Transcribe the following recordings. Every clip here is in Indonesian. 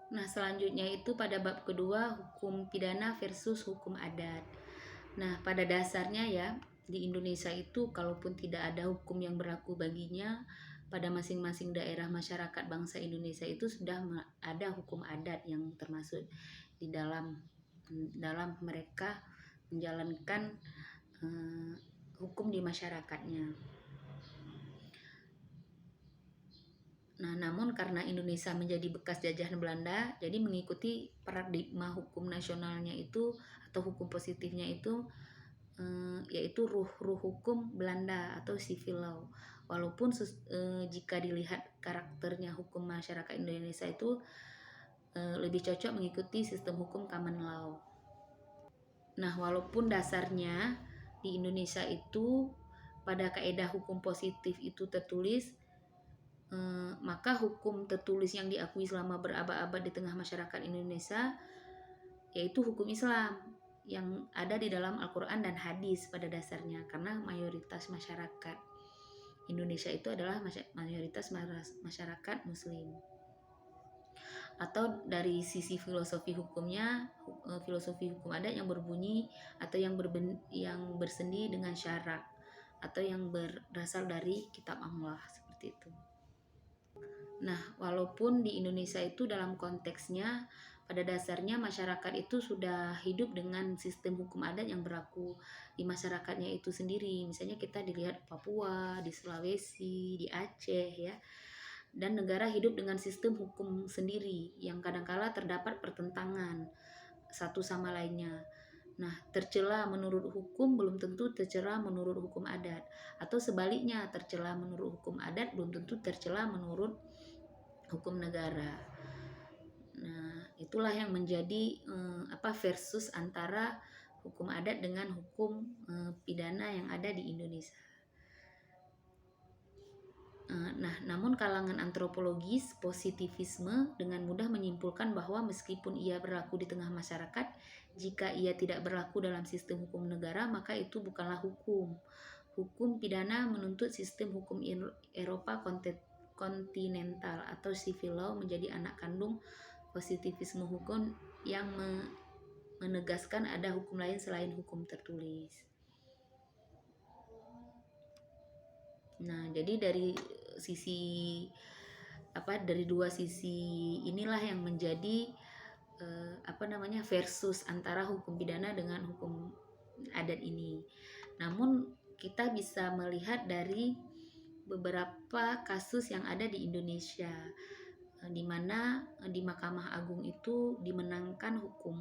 Nah, selanjutnya itu pada bab kedua, hukum pidana versus hukum adat. Nah, pada dasarnya ya, di Indonesia itu kalaupun tidak ada hukum yang berlaku baginya, pada masing-masing daerah masyarakat bangsa Indonesia itu sudah ada hukum adat yang termasuk di dalam mereka menjalankan eh, hukum di masyarakatnya. Nah, namun karena Indonesia menjadi bekas jajahan Belanda, jadi mengikuti paradigma hukum nasionalnya itu atau hukum positifnya itu yaitu ruh hukum Belanda atau civil law. Walaupun jika dilihat karakternya hukum masyarakat Indonesia itu lebih cocok mengikuti sistem hukum common law. Nah, walaupun dasarnya di Indonesia itu pada kaidah hukum positif itu tertulis, maka hukum tertulis yang diakui selama berabad-abad di tengah masyarakat Indonesia yaitu hukum Islam yang ada di dalam Al-Quran dan hadis pada dasarnya, karena mayoritas masyarakat Indonesia itu adalah mayoritas masyarakat Muslim. Atau dari sisi filosofi hukumnya, filosofi hukum adat yang berbunyi atau yang bersendi dengan syarak atau yang berasal dari kitab Allah, seperti itu. Nah, walaupun di Indonesia itu dalam konteksnya pada dasarnya masyarakat itu sudah hidup dengan sistem hukum adat yang berlaku di masyarakatnya itu sendiri. Misalnya kita dilihat Papua, di Sulawesi, di Aceh ya. Dan negara hidup dengan sistem hukum sendiri yang kadangkala terdapat pertentangan satu sama lainnya. Nah, tercela menurut hukum belum tentu tercela menurut hukum adat, atau sebaliknya, tercela menurut hukum adat belum tentu tercela menurut hukum negara. Nah, itulah yang menjadi versus antara hukum adat dengan hukum pidana yang ada di Indonesia. Nah, namun kalangan antropologis positivisme dengan mudah menyimpulkan bahwa meskipun ia berlaku di tengah masyarakat, jika ia tidak berlaku dalam sistem hukum negara, maka itu bukanlah hukum. Hukum pidana menuntut sistem hukum Eropa kontinental atau civil law menjadi anak kandung positivisme hukum yang menegaskan ada hukum lain selain hukum tertulis. Nah, jadi dari dua sisi inilah yang menjadi versus antara hukum pidana dengan hukum adat ini. Namun kita bisa melihat dari beberapa kasus yang ada di Indonesia, di mana di Mahkamah Agung itu dimenangkan hukum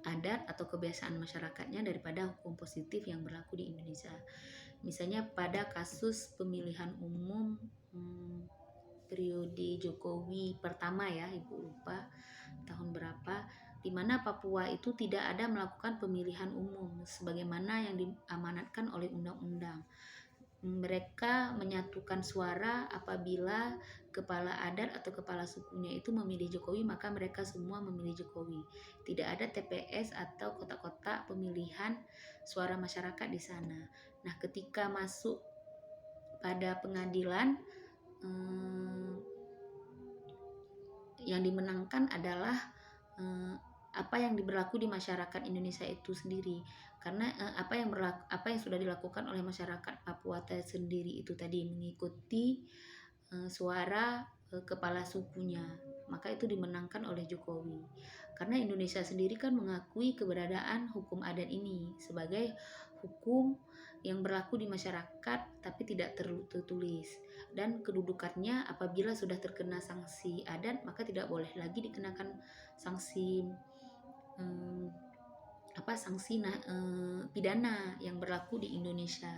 adat atau kebiasaan masyarakatnya daripada hukum positif yang berlaku di Indonesia. Misalnya pada kasus pemilihan umum periode Jokowi pertama ya, Ibu lupa tahun berapa, di mana Papua itu tidak ada melakukan pemilihan umum sebagaimana yang diamanatkan oleh undang-undang. Mereka menyatukan suara apabila kepala adat atau kepala sukunya itu memilih Jokowi, maka mereka semua memilih Jokowi. Tidak ada TPS atau kotak-kotak pemilihan suara masyarakat di sana. Nah, ketika masuk pada pengadilan, yang dimenangkan adalah apa yang berlaku di masyarakat Indonesia itu sendiri, karena apa yang sudah dilakukan oleh masyarakat Papua sendiri itu tadi mengikuti suara kepala sukunya, maka itu dimenangkan oleh Jokowi. Karena Indonesia sendiri kan mengakui keberadaan hukum adat ini sebagai hukum yang berlaku di masyarakat tapi tidak tertulis, dan kedudukannya apabila sudah terkena sanksi adat maka tidak boleh lagi dikenakan sanksi pidana yang berlaku di Indonesia.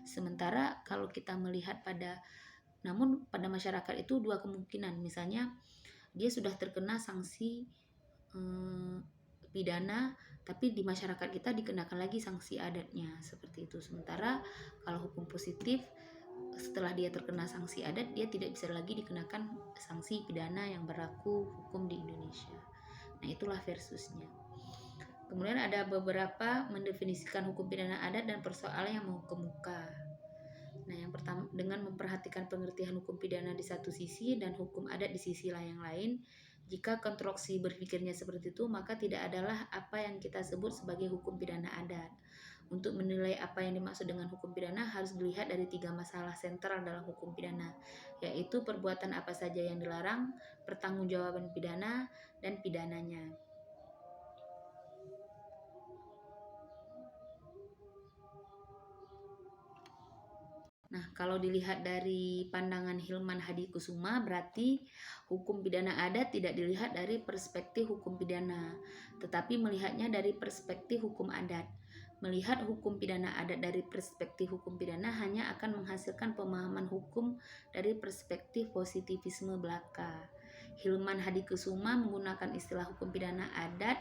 Sementara kalau kita melihat pada masyarakat itu dua kemungkinan, misalnya dia sudah terkena sanksi pidana tapi di masyarakat kita dikenakan lagi sanksi adatnya, seperti itu. Sementara kalau hukum positif, setelah dia terkena sanksi adat, dia tidak bisa lagi dikenakan sanksi pidana yang berlaku hukum di Indonesia. Nah, itulah versusnya. Kemudian ada beberapa mendefinisikan hukum pidana adat dan persoalan yang mengemuka. Nah, yang pertama, dengan memperhatikan pengertian hukum pidana di satu sisi dan hukum adat di sisi yang lain, Jika konstruksi berpikirnya seperti itu, maka tidak adalah apa yang kita sebut sebagai hukum pidana adat. Untuk menilai apa yang dimaksud dengan hukum pidana harus dilihat dari 3 masalah sentral dalam hukum pidana, yaitu perbuatan apa saja yang dilarang, pertanggungjawaban pidana, dan pidananya. Nah, kalau dilihat dari pandangan Hilman Hadikusuma, berarti hukum pidana adat tidak dilihat dari perspektif hukum pidana, tetapi melihatnya dari perspektif hukum adat. Melihat hukum pidana adat dari perspektif hukum pidana hanya akan menghasilkan pemahaman hukum dari perspektif positivisme belaka. Hilman Hadikusuma menggunakan istilah hukum pidana adat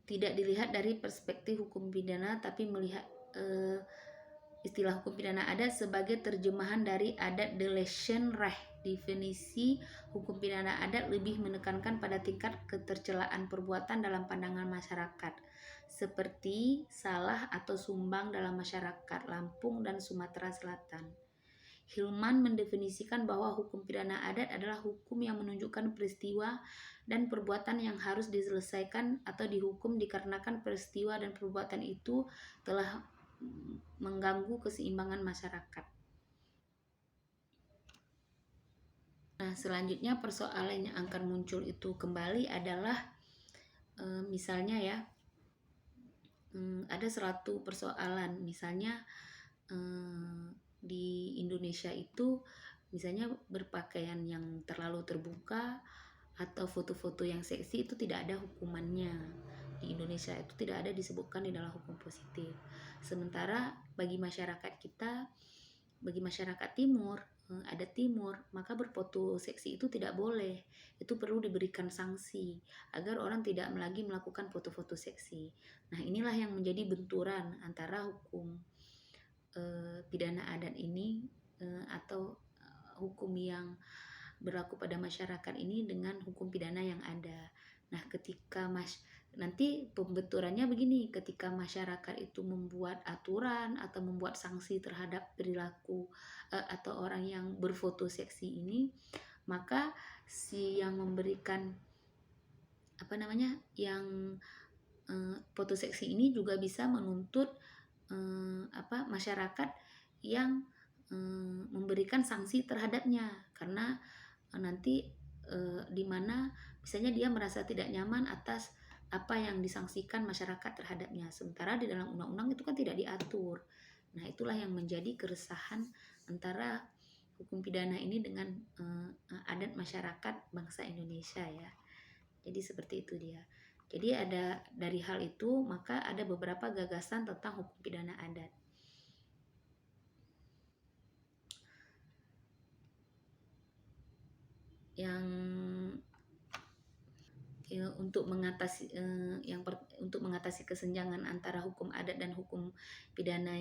tidak dilihat dari perspektif hukum pidana, tapi melihat istilah hukum pidana adat sebagai terjemahan dari adat Delation Recht. Definisi hukum pidana adat lebih menekankan pada tingkat ketercelaan perbuatan dalam pandangan masyarakat, seperti salah atau sumbang dalam masyarakat Lampung dan Sumatera Selatan. Hilman mendefinisikan bahwa hukum pidana adat adalah hukum yang menunjukkan peristiwa dan perbuatan yang harus diselesaikan atau dihukum dikarenakan peristiwa dan perbuatan itu telah mengganggu keseimbangan masyarakat. Nah, selanjutnya persoalan yang akan muncul itu kembali adalah misalnya ya, ada suatu persoalan, misalnya di Indonesia itu misalnya berpakaian yang terlalu terbuka atau foto-foto yang seksi itu tidak ada hukumannya. Di Indonesia itu tidak ada disebutkan di dalam hukum positif. Sementara bagi masyarakat kita, bagi masyarakat timur, adat timur, maka berfoto seksi itu tidak boleh. Itu perlu diberikan sanksi agar orang tidak lagi melakukan foto-foto seksi. Nah, inilah yang menjadi benturan antara hukum pidana adat ini atau hukum yang berlaku pada masyarakat ini dengan hukum pidana yang ada. Nah, ketika nanti pembenturannya begini, ketika masyarakat itu membuat aturan atau membuat sanksi terhadap perilaku atau orang yang berfoto seksi ini, maka si yang memberikan yang foto seksi ini juga bisa menuntut masyarakat yang memberikan sanksi terhadapnya, karena nanti di mana misalnya dia merasa tidak nyaman atas apa yang disangsikan masyarakat terhadapnya, sementara di dalam undang-undang itu kan tidak diatur. Nah, itulah yang menjadi keresahan antara hukum pidana ini dengan adat masyarakat bangsa Indonesia ya. Jadi seperti itu dia. Jadi ada dari hal itu maka ada beberapa gagasan tentang hukum pidana adat. Yang untuk mengatasi kesenjangan antara hukum adat dan hukum pidana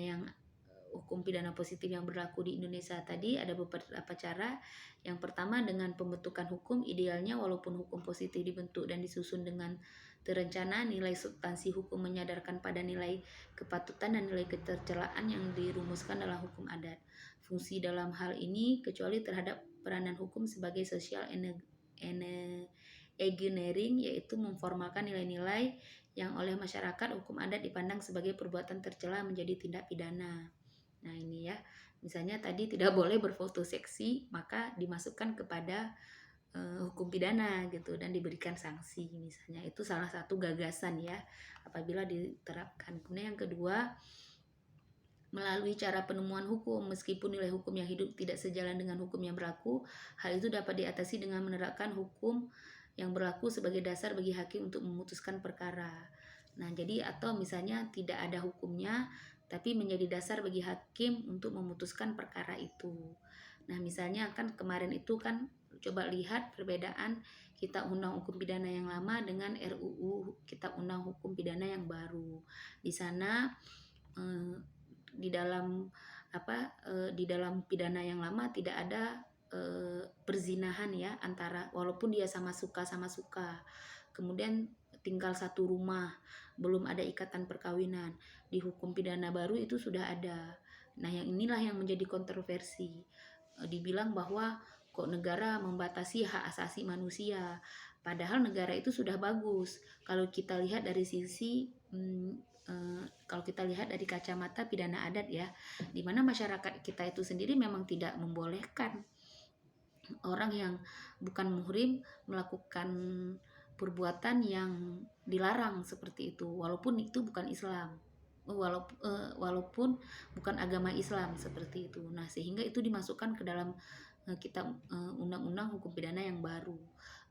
positif yang berlaku di Indonesia tadi, ada beberapa cara. Yang pertama, dengan pembentukan hukum, idealnya walaupun hukum positif dibentuk dan disusun dengan terencana, nilai substansi hukum menyadarkan pada nilai kepatutan dan nilai ketercelaan yang dirumuskan dalam hukum adat. Fungsi dalam hal ini kecuali terhadap peranan hukum sebagai social engineering, yaitu memformalkan nilai-nilai yang oleh masyarakat hukum adat dipandang sebagai perbuatan tercela menjadi tindak pidana. Nah, ini ya, misalnya tadi tidak boleh berfoto seksi, maka dimasukkan kepada hukum pidana gitu dan diberikan sanksi, misalnya itu salah satu gagasan ya apabila diterapkan. Kemudian yang kedua, melalui cara penemuan hukum, meskipun nilai hukum yang hidup tidak sejalan dengan hukum yang berlaku, hal itu dapat diatasi dengan menerapkan hukum yang berlaku sebagai dasar bagi hakim untuk memutuskan perkara. Nah, jadi atau misalnya tidak ada hukumnya, tapi menjadi dasar bagi hakim untuk memutuskan perkara itu. Nah, misalnya kan kemarin itu kan coba lihat perbedaan Kitab Undang Hukum Pidana yang lama dengan RUU Kitab Undang Hukum Pidana yang baru. Di sana di dalam pidana yang lama tidak ada perzinahan ya, antara walaupun dia sama suka, kemudian tinggal satu rumah, belum ada ikatan perkawinan. Di hukum pidana baru itu sudah ada. Nah, yang inilah yang menjadi kontroversi. dibilang bahwa kok negara membatasi hak asasi manusia. Padahal negara itu sudah bagus. Kalau kita lihat dari sisi kalau kita lihat dari kacamata pidana adat ya, di mana masyarakat kita itu sendiri memang tidak membolehkan orang yang bukan muhrim melakukan perbuatan yang dilarang seperti itu, walaupun itu bukan Islam, walaupun bukan agama Islam seperti itu. Nah, sehingga itu dimasukkan ke dalam kitab undang-undang hukum pidana yang baru.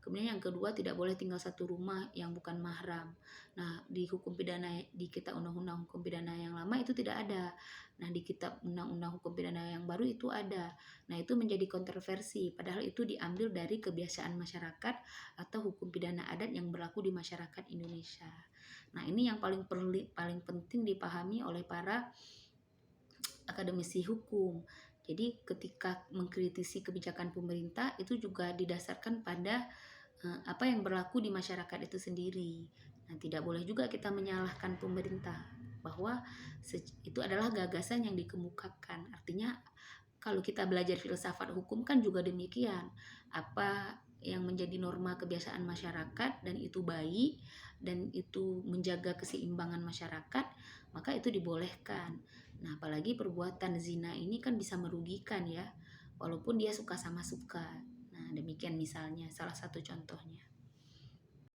Kemudian yang kedua, tidak boleh tinggal satu rumah yang bukan mahram. Nah, di hukum pidana di kitab undang-undang hukum pidana yang lama itu tidak ada. Nah, di kitab undang-undang hukum pidana yang baru itu ada. Nah, itu menjadi kontroversi, padahal itu diambil dari kebiasaan masyarakat atau hukum pidana adat yang berlaku di masyarakat Indonesia. Nah, ini yang paling penting dipahami oleh para akademisi hukum. Jadi, ketika mengkritisi kebijakan pemerintah itu juga didasarkan pada apa yang berlaku di masyarakat itu sendiri. Nah, tidak boleh juga kita menyalahkan pemerintah bahwa itu adalah gagasan yang dikemukakan. Artinya kalau kita belajar filsafat hukum kan juga demikian. Apa yang menjadi norma kebiasaan masyarakat dan itu baik dan itu menjaga keseimbangan masyarakat, maka itu dibolehkan. Nah, apalagi perbuatan zina ini kan bisa merugikan ya, walaupun dia suka sama suka. Nah, demikian misalnya salah satu contohnya.